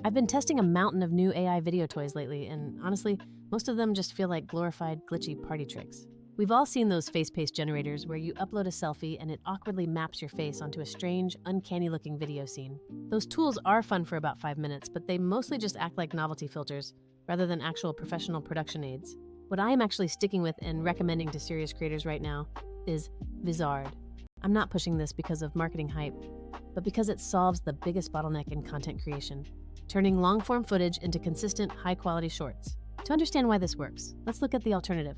I've been testing a mountain of new AI video toys lately, and honestly, most of them just feel like glorified, glitchy party tricks. We've all seen those face-paste generators where you upload a selfie and it awkwardly maps your face onto a strange, uncanny-looking video scene. Those tools are fun for about 5 minutes, but they mostly just act like novelty filters rather than actual professional production aids. What I am actually sticking with and recommending to serious creators right now is Vizard. I'm not pushing this because of marketing hype, but because it solves the biggest bottleneck in content creation, turning long-form footage into consistent, high-quality shorts. To understand why this works, let's look at the alternative.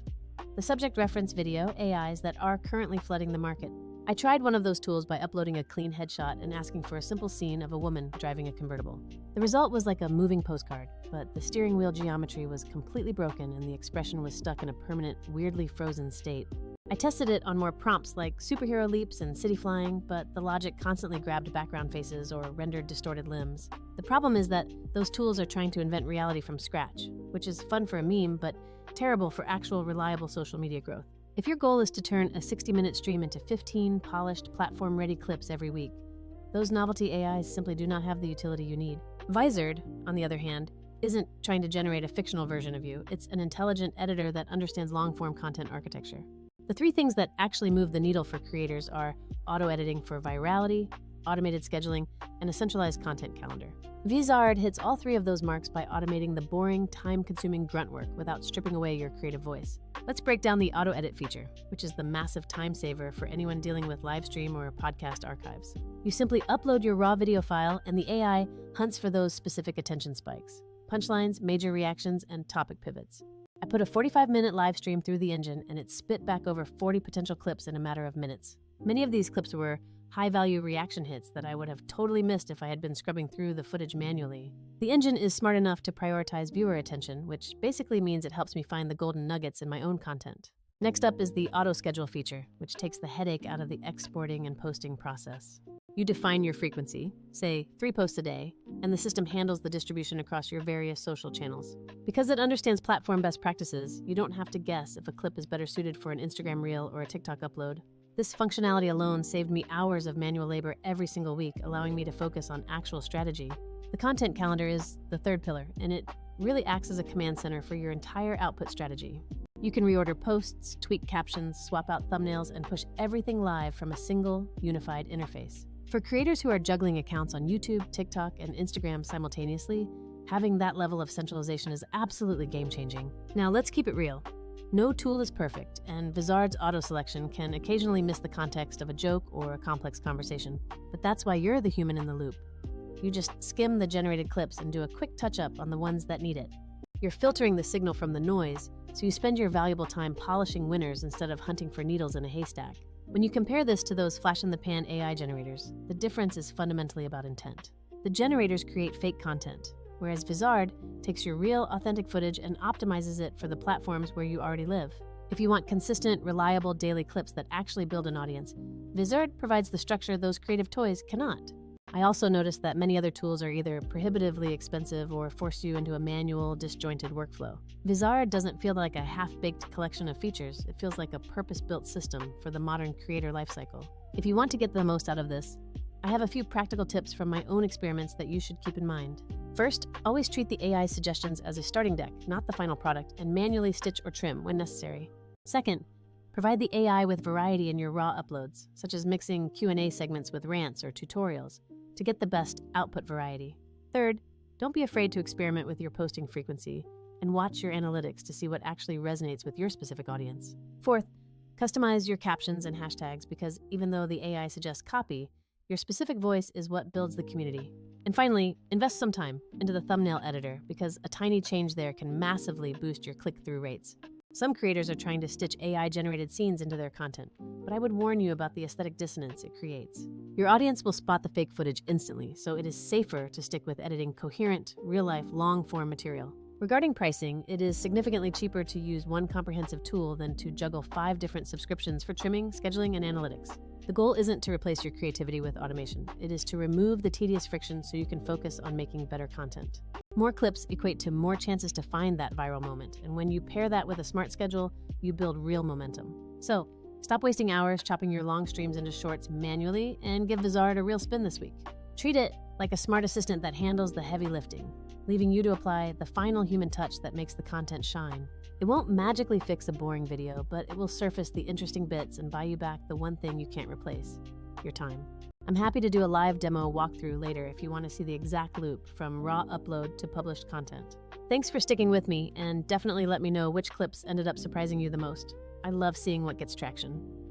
The subject reference video AIs that are currently flooding the market. I tried one of those tools by uploading a clean headshot and asking for a simple scene of a woman driving a convertible. The result was like a moving postcard, but the steering wheel geometry was completely broken and the expression was stuck in a permanent, weirdly frozen state. I tested it on more prompts like superhero leaps and city flying, but the logic constantly grabbed background faces or rendered distorted limbs. The problem is that those tools are trying to invent reality from scratch, which is fun for a meme, but terrible for actual reliable social media growth. If your goal is to turn a 60-minute stream into 15 polished, platform-ready clips every week, those novelty AIs simply do not have the utility you need. Vizard, on the other hand, isn't trying to generate a fictional version of you. It's an intelligent editor that understands long-form content architecture. The three things that actually move the needle for creators are auto-editing for virality, automated scheduling, and a centralized content calendar. Vizard hits all three of those marks by automating the boring, time-consuming grunt work without stripping away your creative voice. Let's break down the auto-edit feature, which is the massive time saver for anyone dealing with livestream or podcast archives. You simply upload your raw video file, and the AI hunts for those specific attention spikes, punchlines, major reactions, and topic pivots. I put a 45-minute live stream through the engine, and it spit back over 40 potential clips in a matter of minutes. Many of these clips were high-value reaction hits that I would have totally missed if I had been scrubbing through the footage manually. The engine is smart enough to prioritize viewer attention, which basically means it helps me find the golden nuggets in my own content. Next up is the auto-schedule feature, which takes the headache out of the exporting and posting process. You define your frequency, say 3 posts a day, and the system handles the distribution across your various social channels. Because it understands platform best practices, you don't have to guess if a clip is better suited for an Instagram reel or a TikTok upload. This functionality alone saved me hours of manual labor every single week, allowing me to focus on actual strategy. The content calendar is the third pillar, and it really acts as a command center for your entire output strategy. You can reorder posts, tweak captions, swap out thumbnails, and push everything live from a single, unified interface. For creators who are juggling accounts on YouTube, TikTok, and Instagram simultaneously, having that level of centralization is absolutely game-changing. Now, let's keep it real. No tool is perfect, and Vizard's auto-selection can occasionally miss the context of a joke or a complex conversation. But that's why you're the human in the loop. You just skim the generated clips and do a quick touch-up on the ones that need it. You're filtering the signal from the noise, so you spend your valuable time polishing winners instead of hunting for needles in a haystack. When you compare this to those flash-in-the-pan AI generators, the difference is fundamentally about intent. The generators create fake content, whereas Vizard takes your real, authentic footage and optimizes it for the platforms where you already live. If you want consistent, reliable daily clips that actually build an audience, Vizard provides the structure those creative toys cannot. I also noticed that many other tools are either prohibitively expensive or force you into a manual, disjointed workflow. Vizard doesn't feel like a half-baked collection of features. It feels like a purpose-built system for the modern creator lifecycle. If you want to get the most out of this, I have a few practical tips from my own experiments that you should keep in mind. First, always treat the AI suggestions as a starting deck, not the final product, and manually stitch or trim when necessary. Second, provide the AI with variety in your raw uploads, such as mixing Q&A segments with rants or tutorials, to get the best output variety. Third, don't be afraid to experiment with your posting frequency and watch your analytics to see what actually resonates with your specific audience. Fourth, customize your captions and hashtags because even though the AI suggests copy, your specific voice is what builds the community. And finally, invest some time into the thumbnail editor because a tiny change there can massively boost your click-through rates. Some creators are trying to stitch AI-generated scenes into their content, but I would warn you about the aesthetic dissonance it creates. Your audience will spot the fake footage instantly, so it is safer to stick with editing coherent, real-life, long-form material. Regarding pricing, it is significantly cheaper to use one comprehensive tool than to juggle 5 different subscriptions for trimming, scheduling, and analytics. The goal isn't to replace your creativity with automation. It is to remove the tedious friction so you can focus on making better content. More clips equate to more chances to find that viral moment, and when you pair that with a smart schedule, you build real momentum. So, stop wasting hours chopping your long streams into shorts manually and give Vizard a real spin this week. Treat it like a smart assistant that handles the heavy lifting, leaving you to apply the final human touch that makes the content shine. It won't magically fix a boring video, but it will surface the interesting bits and buy you back the one thing you can't replace: your time. I'm happy to do a live demo walkthrough later if you want to see the exact loop from raw upload to published content. Thanks for sticking with me, and definitely let me know which clips ended up surprising you the most. I love seeing what gets traction.